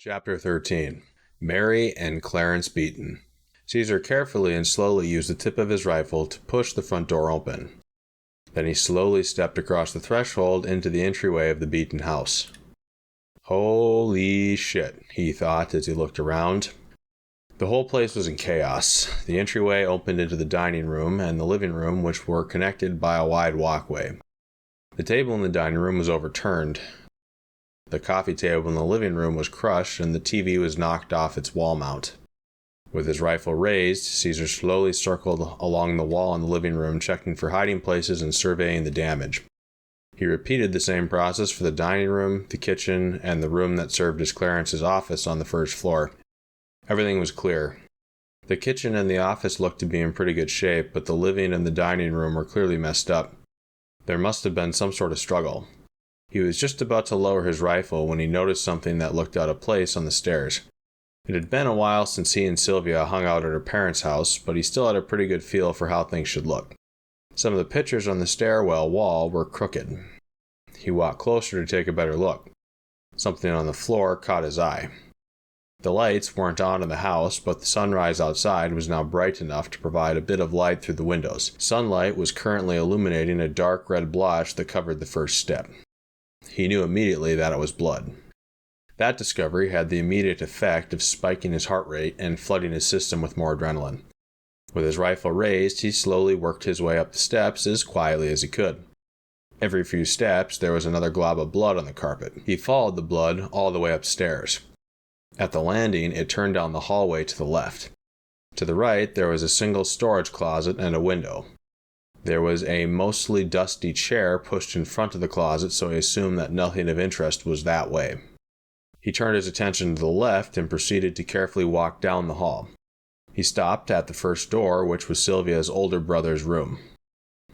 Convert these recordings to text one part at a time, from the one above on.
Chapter 13. Mary and Clarence Beaton. Cesar carefully and slowly used the tip of his rifle to push the front door open. Then he slowly stepped across the threshold into the entryway of the Beaton house. Holy shit, he thought as he looked around. The whole place was in chaos. The entryway opened into the dining room and the living room, which were connected by a wide walkway. The table in the dining room was overturned. The coffee table in the living room was crushed and the TV was knocked off its wall mount. With his rifle raised, Cesar slowly circled along the wall in the living room, checking for hiding places and surveying the damage. He repeated the same process for the dining room, the kitchen, and the room that served as Clarence's office on the first floor. Everything was clear. The kitchen and the office looked to be in pretty good shape, but the living and the dining room were clearly messed up. There must have been some sort of struggle. He was just about to lower his rifle when he noticed something that looked out of place on the stairs. It had been a while since he and Sylvia hung out at her parents' house, but he still had a pretty good feel for how things should look. Some of the pictures on the stairwell wall were crooked. He walked closer to take a better look. Something on the floor caught his eye. The lights weren't on in the house, but the sunrise outside was now bright enough to provide a bit of light through the windows. Sunlight was currently illuminating a dark red blotch that covered the first step. He knew immediately that it was blood. That discovery had the immediate effect of spiking his heart rate and flooding his system with more adrenaline. With his rifle raised, he slowly worked his way up the steps as quietly as he could. Every few steps, there was another glob of blood on the carpet. He followed the blood all the way upstairs. At the landing, it turned down the hallway to the left. To the right, there was a single storage closet and a window. There was a mostly dusty chair pushed in front of the closet, so he assumed that nothing of interest was that way. He turned his attention to the left and proceeded to carefully walk down the hall. He stopped at the first door, which was Sylvia's older brother's room.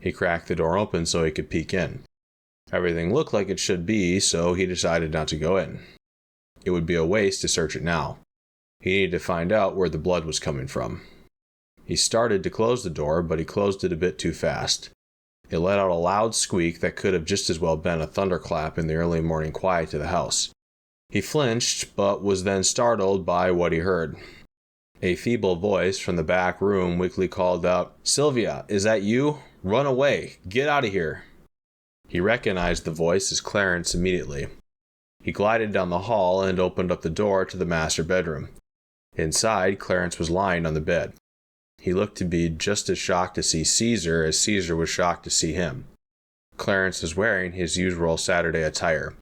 He cracked the door open so he could peek in. Everything looked like it should be, so he decided not to go in. It would be a waste to search it now. He needed to find out where the blood was coming from. He started to close the door, but he closed it a bit too fast. It let out a loud squeak that could have just as well been a thunderclap in the early morning quiet of the house. He flinched, but was then startled by what he heard. A feeble voice from the back room weakly called out, "Sylvia, is that you? Run away! Get out of here!" He recognized the voice as Clarence immediately. He glided down the hall and opened up the door to the master bedroom. Inside, Clarence was lying on the bed. He looked to be just as shocked to see Cesar as Cesar was shocked to see him. Clarence was wearing his usual Saturday attire.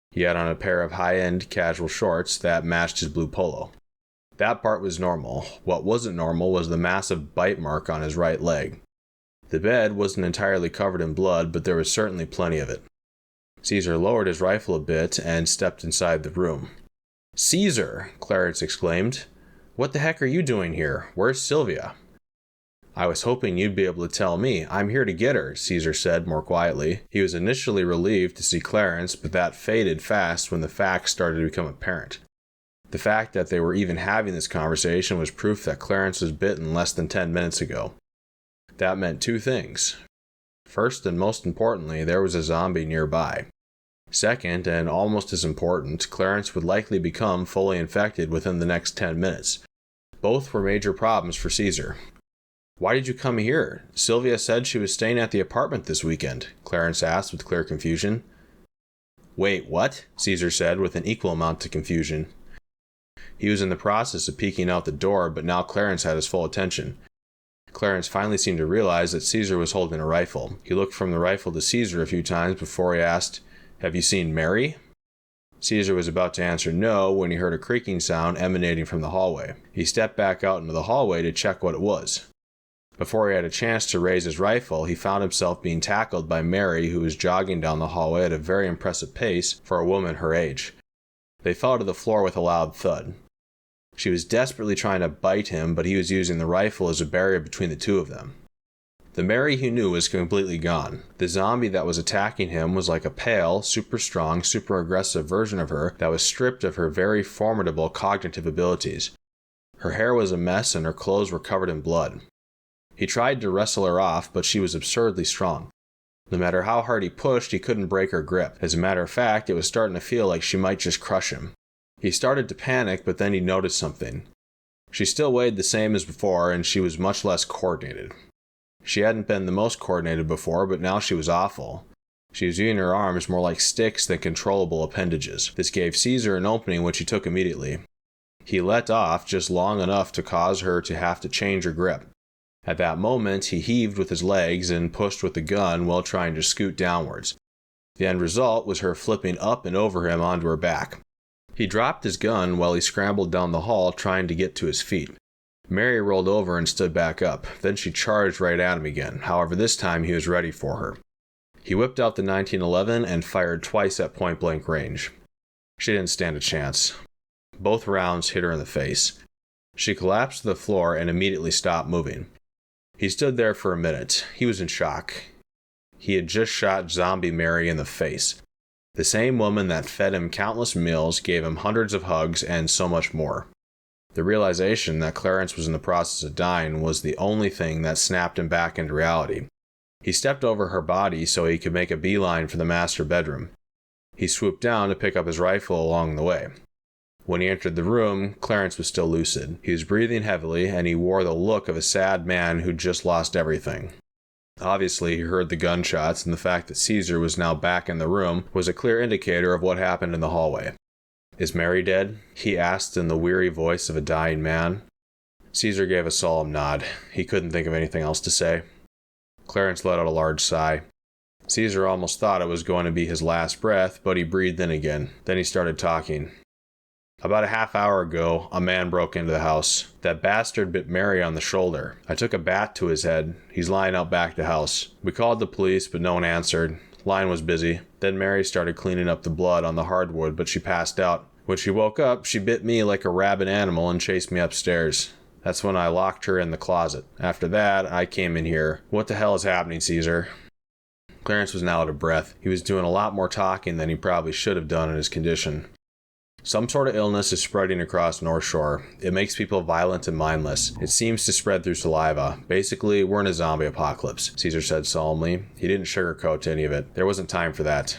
He had on a pair of high-end casual shorts that matched his blue polo. That part was normal. What wasn't normal was the massive bite mark on his right leg. The bed wasn't entirely covered in blood, but there was certainly plenty of it. Cesar lowered his rifle a bit and stepped inside the room. "Cesar!" Clarence exclaimed. "What the heck are you doing here? Where's Sylvia?" "I was hoping you'd be able to tell me. I'm here to get her," Cesar said more quietly. He was initially relieved to see Clarence, but that faded fast when the facts started to become apparent. The fact that they were even having this conversation was proof that Clarence was bitten less than 10 minutes ago. That meant two things. First, and most importantly, there was a zombie nearby. Second, and almost as important, Clarence would likely become fully infected within the next 10 minutes. Both were major problems for Cesar. "Why did you come here? Sylvia said she was staying at the apartment this weekend," Clarence asked with clear confusion. "Wait, what?" Cesar said with an equal amount of confusion. He was in the process of peeking out the door, but now Clarence had his full attention. Clarence finally seemed to realize that Cesar was holding a rifle. He looked from the rifle to Cesar a few times before he asked, "Have you seen Mary?" Cesar was about to answer no when he heard a creaking sound emanating from the hallway. He stepped back out into the hallway to check what it was. Before he had a chance to raise his rifle, he found himself being tackled by Mary, who was jogging down the hallway at a very impressive pace for a woman her age. They fell to the floor with a loud thud. She was desperately trying to bite him, but he was using the rifle as a barrier between the two of them. The Mary he knew was completely gone. The zombie that was attacking him was like a pale, super strong, super aggressive version of her that was stripped of her very formidable cognitive abilities. Her hair was a mess and her clothes were covered in blood. He tried to wrestle her off, but she was absurdly strong. No matter how hard he pushed, he couldn't break her grip. As a matter of fact, it was starting to feel like she might just crush him. He started to panic, but then he noticed something. She still weighed the same as before, and she was much less coordinated. She hadn't been the most coordinated before, but now she was awful. She was using her arms more like sticks than controllable appendages. This gave Cesar an opening, which he took immediately. He let off just long enough to cause her to have to change her grip. At that moment, he heaved with his legs and pushed with the gun while trying to scoot downwards. The end result was her flipping up and over him onto her back. He dropped his gun while he scrambled down the hall trying to get to his feet. Mary rolled over and stood back up. Then she charged right at him again. However, this time he was ready for her. He whipped out the 1911 and fired twice at point-blank range. She didn't stand a chance. Both rounds hit her in the face. She collapsed to the floor and immediately stopped moving. He stood there for a minute. He was in shock. He had just shot Zombie Mary in the face. The same woman that fed him countless meals, gave him hundreds of hugs, and so much more. The realization that Clarence was in the process of dying was the only thing that snapped him back into reality. He stepped over her body so he could make a beeline for the master bedroom. He swooped down to pick up his rifle along the way. When he entered the room, Clarence was still lucid. He was breathing heavily, and he wore the look of a sad man who'd just lost everything. Obviously, he heard the gunshots, and the fact that Cesar was now back in the room was a clear indicator of what happened in the hallway. "Is Mary dead?" he asked in the weary voice of a dying man. Cesar gave a solemn nod. He couldn't think of anything else to say. Clarence let out a large sigh. Cesar almost thought it was going to be his last breath, but he breathed in again. Then he started talking. "About a half hour ago, a man broke into the house. That bastard bit Mary on the shoulder. I took a bat to his head. He's lying out back the house. We called the police, but no one answered. Line was busy. Then Mary started cleaning up the blood on the hardwood, but she passed out. When she woke up, she bit me like a rabid animal and chased me upstairs. That's when I locked her in the closet. After that, I came in here. What the hell is happening, Cesar?" Clarence was now out of breath. He was doing a lot more talking than he probably should have done in his condition. "Some sort of illness is spreading across North Shore. It makes people violent and mindless. It seems to spread through saliva. Basically, we're in a zombie apocalypse," Cesar said solemnly. He didn't sugarcoat any of it. There wasn't time for that.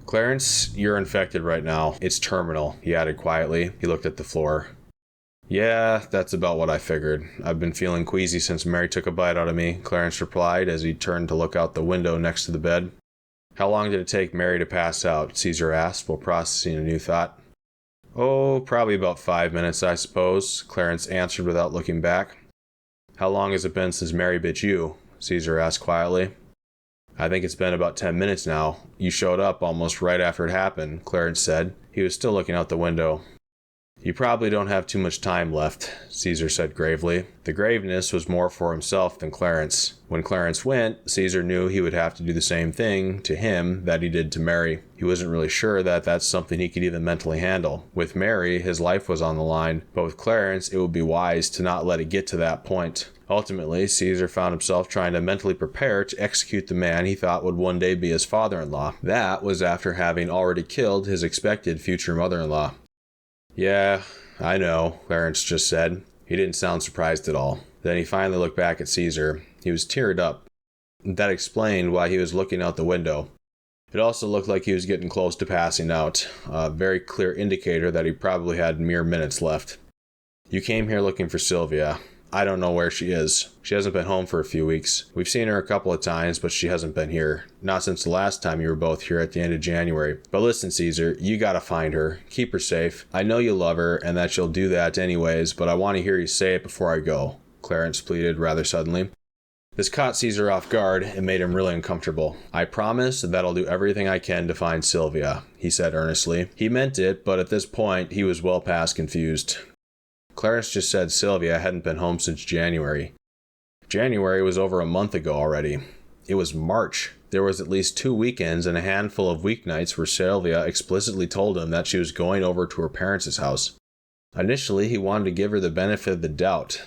"Clarence, you're infected right now. It's terminal," he added quietly. He looked at the floor. "Yeah, that's about what I figured. I've been feeling queasy since Mary took a bite out of me," Clarence replied as he turned to look out the window next to the bed. "How long did it take Mary to pass out?" Cesar asked while processing a new thought. "Oh, probably about 5 minutes, I suppose," Clarence answered without looking back. "How long has it been since Mary bit you?" Cesar asked quietly. "I think it's been about 10 minutes now. You showed up almost right after it happened," Clarence said. He was still looking out the window. "You probably don't have too much time left," Cesar said gravely. The graveness was more for himself than Clarence. When Clarence went, Cesar knew he would have to do the same thing to him that he did to Mary. He wasn't really sure that that's something he could even mentally handle. With Mary, his life was on the line, but with Clarence, it would be wise to not let it get to that point. Ultimately, Cesar found himself trying to mentally prepare to execute the man he thought would one day be his father-in-law. That was after having already killed his expected future mother-in-law. "Yeah, I know," Clarence just said. He didn't sound surprised at all. Then he finally looked back at Cesar. He was teared up. That explained why he was looking out the window. It also looked like he was getting close to passing out, a very clear indicator that he probably had mere minutes left. "You came here looking for Sylvia. I don't know where she is. She hasn't been home for a few weeks. We've seen her a couple of times, but she hasn't been here. Not since the last time you were both here at the end of January. But listen, Cesar, you gotta find her. Keep her safe. I know you love her, and that you'll do that anyways, but I want to hear you say it before I go," Clarence pleaded rather suddenly. This caught Cesar off guard and made him really uncomfortable. "I promise that I'll do everything I can to find Sylvia," he said earnestly. He meant it, but at this point, he was well past confused. Clarence just said Sylvia hadn't been home since January. January was over a month ago already. It was March. There was at least 2 weekends and a handful of weeknights where Sylvia explicitly told him that she was going over to her parents' house. Initially, he wanted to give her the benefit of the doubt.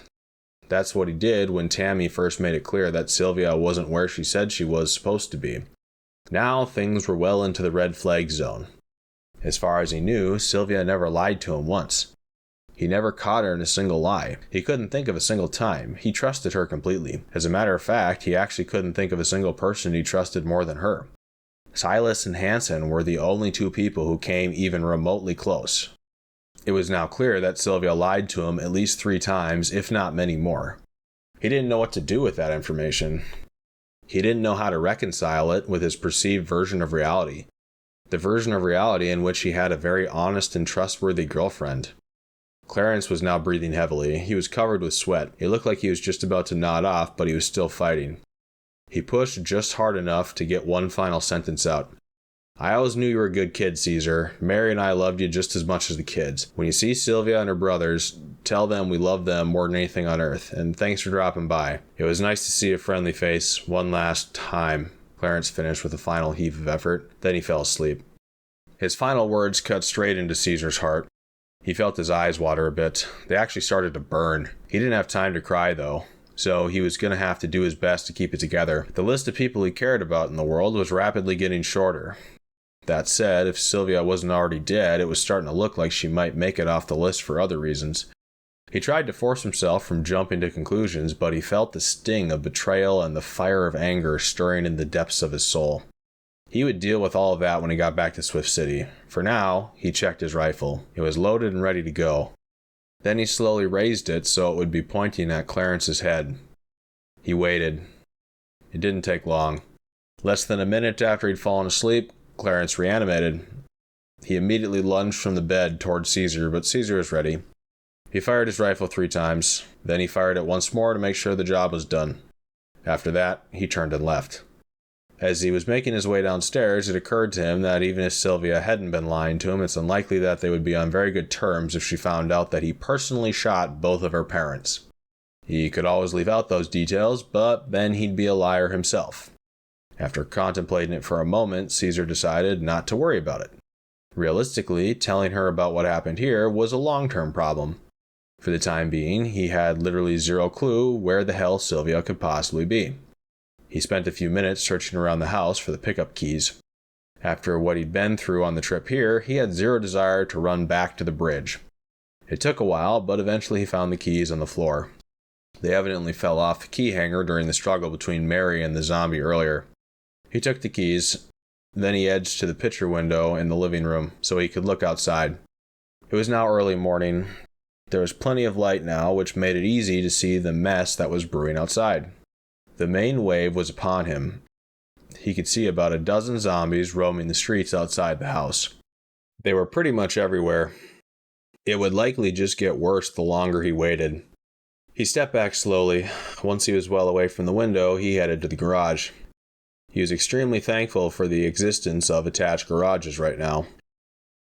That's what he did when Tammy first made it clear that Sylvia wasn't where she said she was supposed to be. Now things were well into the red flag zone. As far as he knew, Sylvia never lied to him once. He never caught her in a single lie. He couldn't think of a single time. He trusted her completely. As a matter of fact, he actually couldn't think of a single person he trusted more than her. Silas and Hansen were the only 2 people who came even remotely close. It was now clear that Sylvia lied to him at least 3 times, if not many more. He didn't know what to do with that information. He didn't know how to reconcile it with his perceived version of reality. The version of reality in which he had a very honest and trustworthy girlfriend. Clarence was now breathing heavily. He was covered with sweat. It looked like he was just about to nod off, but he was still fighting. He pushed just hard enough to get one final sentence out. "I always knew you were a good kid, Cesar. Mary and I loved you just as much as the kids. When you see Sylvia and her brothers, tell them we love them more than anything on earth, and thanks for dropping by. It was nice to see a friendly face one last time." Clarence finished with a final heave of effort. Then he fell asleep. His final words cut straight into Caesar's heart. He felt his eyes water a bit. They actually started to burn. He didn't have time to cry, though, so he was going to have to do his best to keep it together. The list of people he cared about in the world was rapidly getting shorter. That said, if Sylvia wasn't already dead, it was starting to look like she might make it off the list for other reasons. He tried to force himself from jumping to conclusions, but he felt the sting of betrayal and the fire of anger stirring in the depths of his soul. He would deal with all of that when he got back to Swift City. For now, he checked his rifle. It was loaded and ready to go. Then he slowly raised it so it would be pointing at Clarence's head. He waited. It didn't take long. Less than a minute after he'd fallen asleep, Clarence reanimated. He immediately lunged from the bed toward Cesar, but Cesar was ready. He fired his rifle 3 times. Then he fired it once more to make sure the job was done. After that, he turned and left. As he was making his way downstairs, it occurred to him that even if Sylvia hadn't been lying to him, it's unlikely that they would be on very good terms if she found out that he personally shot both of her parents. He could always leave out those details, but then he'd be a liar himself. After contemplating it for a moment, Cesar decided not to worry about it. Realistically, telling her about what happened here was a long-term problem. For the time being, he had literally zero clue where the hell Sylvia could possibly be. He spent a few minutes searching around the house for the pickup keys. After what he'd been through on the trip here, he had zero desire to run back to the bridge. It took a while, but eventually he found the keys on the floor. They evidently fell off the key hanger during the struggle between Mary and the zombie earlier. He took the keys, then he edged to the picture window in the living room so he could look outside. It was now early morning. There was plenty of light now, which made it easy to see the mess that was brewing outside. The main wave was upon him. He could see about a dozen zombies roaming the streets outside the house. They were pretty much everywhere. It would likely just get worse the longer he waited. He stepped back slowly. Once he was well away from the window, he headed to the garage. He was extremely thankful for the existence of attached garages right now.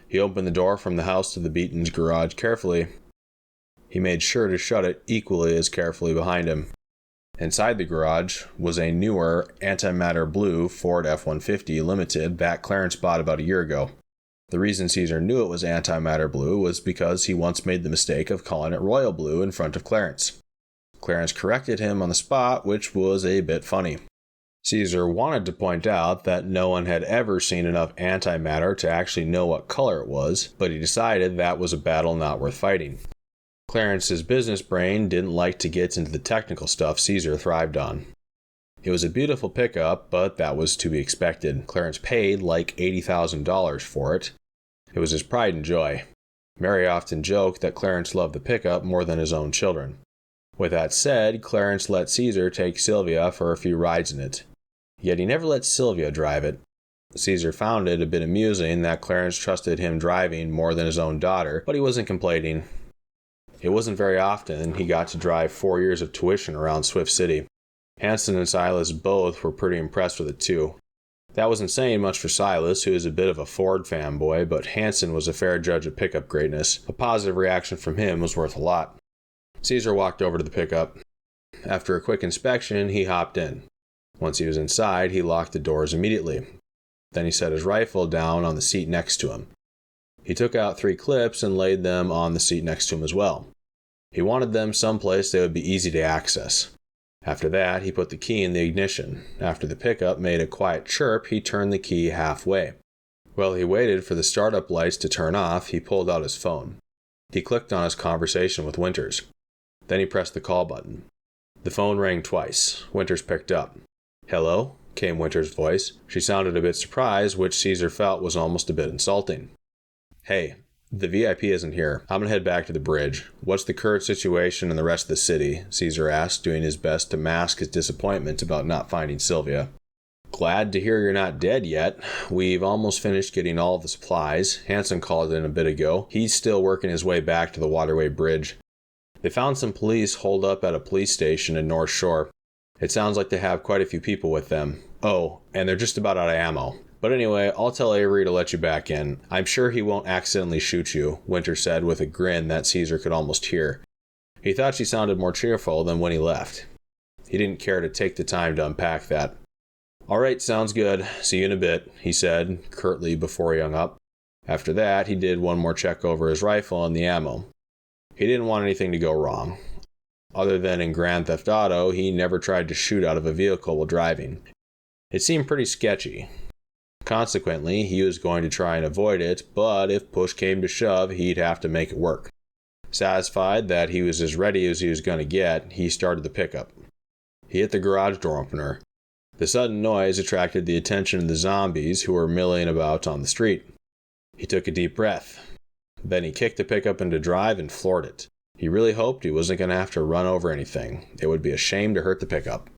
He opened the door from the house to the Beaton's garage carefully. He made sure to shut it equally as carefully behind him. Inside the garage was a newer antimatter blue Ford F-150 Limited back Clarence bought about a year ago. The reason Cesar knew it was antimatter blue was because he once made the mistake of calling it royal blue in front of Clarence. Clarence corrected him on the spot, which was a bit funny. Cesar wanted to point out that no one had ever seen enough antimatter to actually know what color it was, but he decided that was a battle not worth fighting. Clarence's business brain didn't like to get into the technical stuff Cesar thrived on. It was a beautiful pickup, but that was to be expected. Clarence paid like $80,000 for it. It was his pride and joy. Mary often joked that Clarence loved the pickup more than his own children. With that said, Clarence let Cesar take Sylvia for a few rides in it. Yet he never let Sylvia drive it. Cesar found it a bit amusing that Clarence trusted him driving more than his own daughter, but he wasn't complaining. It wasn't very often he got to drive 4 years of tuition around Swift City. Hanson and Silas both were pretty impressed with it too. That wasn't saying much for Silas, who is a bit of a Ford fanboy, but Hanson was a fair judge of pickup greatness. A positive reaction from him was worth a lot. Cesar walked over to the pickup. After a quick inspection, he hopped in. Once he was inside, he locked the doors immediately. Then he set his rifle down on the seat next to him. He took out 3 clips and laid them on the seat next to him as well. He wanted them someplace they would be easy to access. After that, he put the key in the ignition. After the pickup made a quiet chirp, he turned the key halfway. While he waited for the startup lights to turn off, he pulled out his phone. He clicked on his conversation with Winters. Then he pressed the call button. The phone rang twice. Winters picked up. "Hello?" came Winters' voice. She sounded a bit surprised, which Cesar felt was almost a bit insulting. "Hey, The VIP isn't here. I'm gonna head back to the bridge. What's the current situation in the rest of the city? Cesar asked, doing his best to mask his disappointment about not finding Sylvia. Glad to hear you're not dead yet. We've almost finished getting all of the supplies. Hanson called in a bit ago. He's still working his way back to the Waterway Bridge. They found some police holed up at a police station in North Shore. It sounds like they have quite a few people with them. Oh, and they're just about out of ammo. But anyway, I'll tell Avery to let you back in. I'm sure he won't accidentally shoot you, Winter said with a grin that Cesar could almost hear. He thought she sounded more cheerful than when he left. He didn't care to take the time to unpack that. All right, sounds good. See you in a bit, he said, curtly before he hung up. After that, he did one more check over his rifle and the ammo. He didn't want anything to go wrong. Other than in Grand Theft Auto, he never tried to shoot out of a vehicle while driving. It seemed pretty sketchy. Consequently, he was going to try and avoid it, but if push came to shove, he'd have to make it work. Satisfied that he was as ready as he was going to get, he started the pickup. He hit the garage door opener. The sudden noise attracted the attention of the zombies who were milling about on the street. He took a deep breath. Then he kicked the pickup into drive and floored it. He really hoped he wasn't going to have to run over anything. It would be a shame to hurt the pickup.